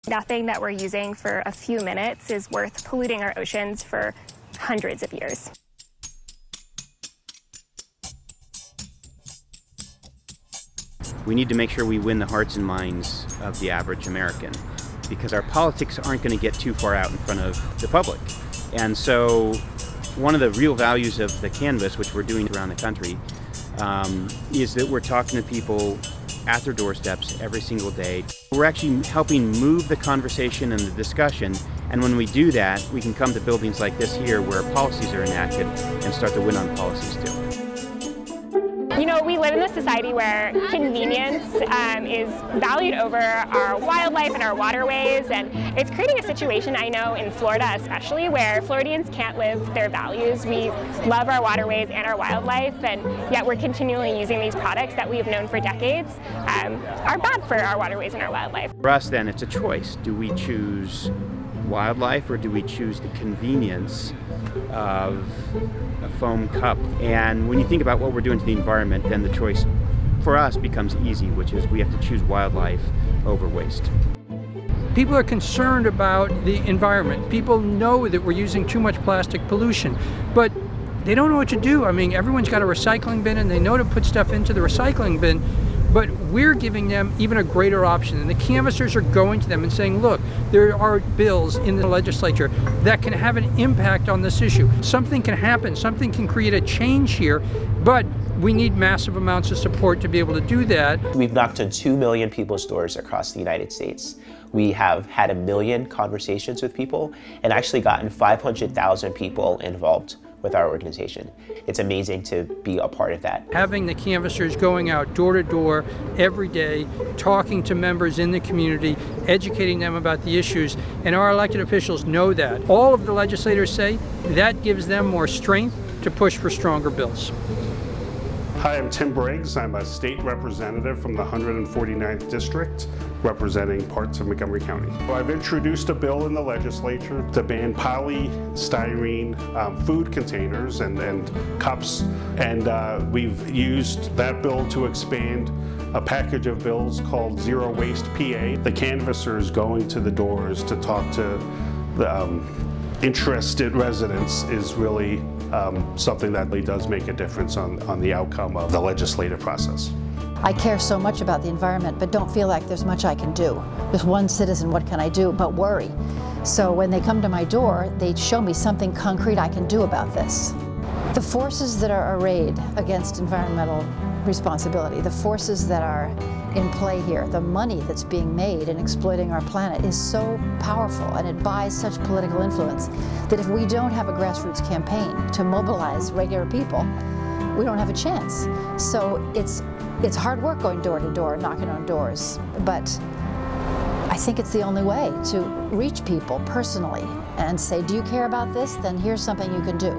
Nothing that we're using for a few minutes is worth polluting our oceans for hundreds of years. We need to make sure we win the hearts and minds of the average American, because our politics aren't going to get too far out in front of the public. And so one of the real values of the Canvass, which we're doing around the country, is that we're talking to people at their doorsteps every single day. We're actually helping move the conversation and the discussion, and when we do that, we can come to buildings like this here where policies are enacted and start to win on policies too. You know, we live in a society where convenience is valued over our wildlife and our waterways, and it's creating a situation, I know, in Florida especially, where Floridians can't live their values. We love our waterways and our wildlife, and yet we're continually using these products that we've known for decades are bad for our waterways and our wildlife. For us then, it's a choice. Do we choose wildlife or do we choose the convenience of a foam cup? And when you think about what we're doing to the environment, then the choice for us becomes easy, which is we have to choose wildlife over waste. People are concerned about the environment. People know that we're using too much plastic pollution, but they don't know what to do. I mean, everyone's got a recycling bin and they know to put stuff into the recycling bin, but we're giving them even a greater option. And the canvassers are going to them and saying, look, there are bills in the legislature that can have an impact on this issue. Something can happen, something can create a change here, but we need massive amounts of support to be able to do that. We've knocked on 2 million people's doors across the United States. We have had 1 million conversations with people and actually gotten 500,000 people involved with our organization. It's amazing to be a part of that. Having the canvassers going out door to door every day, talking to members in the community, educating them about the issues, and our elected officials know that. All of the legislators say that gives them more strength to push for stronger bills. Hi, I'm Tim Briggs. I'm a state representative from the 149th District, representing parts of Montgomery County. I've introduced a bill in the legislature to ban polystyrene food containers and cups, and we've used that bill to expand a package of bills called Zero Waste PA. The canvassers going to the doors to talk to the interested residents is really something that really does make a difference on the outcome of the legislative process. I care so much about the environment, but don't feel like there's much I can do. As one citizen, what can I do but worry? So when they come to my door, they show me something concrete I can do about this. The forces that are arrayed against environmental responsibility, the forces that are in play here, the money that's being made in exploiting our planet is so powerful, and it buys such political influence that if we don't have a grassroots campaign to mobilize regular people, we don't have a chance. So it's hard work going door to door, knocking on doors, but I think it's the only way to reach people personally and say, do you care about this? Then here's something you can do.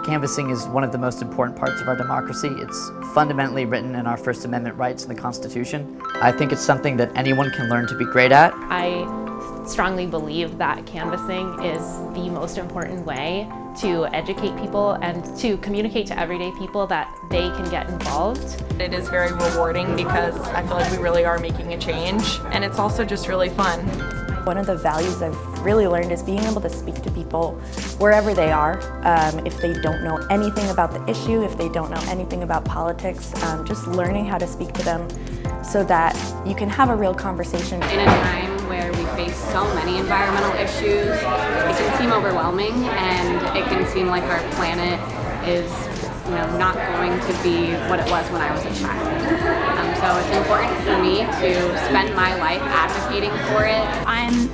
Canvassing is one of the most important parts of our democracy. It's fundamentally written in our First Amendment rights in the Constitution. I think it's something that anyone can learn to be great at. I strongly believe that canvassing is the most important way to educate people and to communicate to everyday people that they can get involved. It is very rewarding because I feel like we really are making a change, and it's also just really fun. One of the values I've really learned is being able to speak to people wherever they are. If they don't know anything about the issue, if they don't know anything about politics, just learning how to speak to them so that you can have a real conversation. In a time where we face so many environmental issues, it can seem overwhelming, and it can seem like our planet is not going to be what it was when I was a child. So it's important for me to spend my life advocating for it. I'm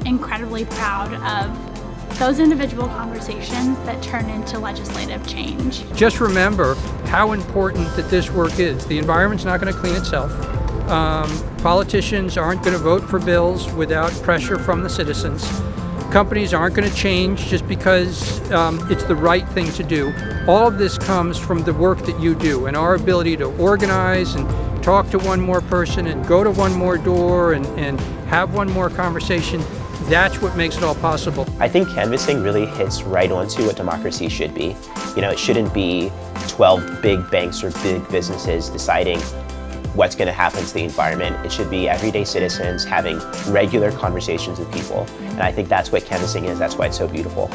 incredibly proud of those individual conversations that turn into legislative change. Just remember how important that this work is. The environment's not going to clean itself. Politicians aren't going to vote for bills without pressure from the citizens. Companies aren't going to change just because it's the right thing to do. All of this comes from the work that you do and our ability to organize and talk to one more person and go to one more door and have one more conversation. That's what makes it all possible. I think canvassing really hits right onto what democracy should be. You know, it shouldn't be 12 big banks or big businesses deciding what's going to happen to the environment. It should be everyday citizens having regular conversations with people. And I think that's what canvassing is. That's why it's so beautiful.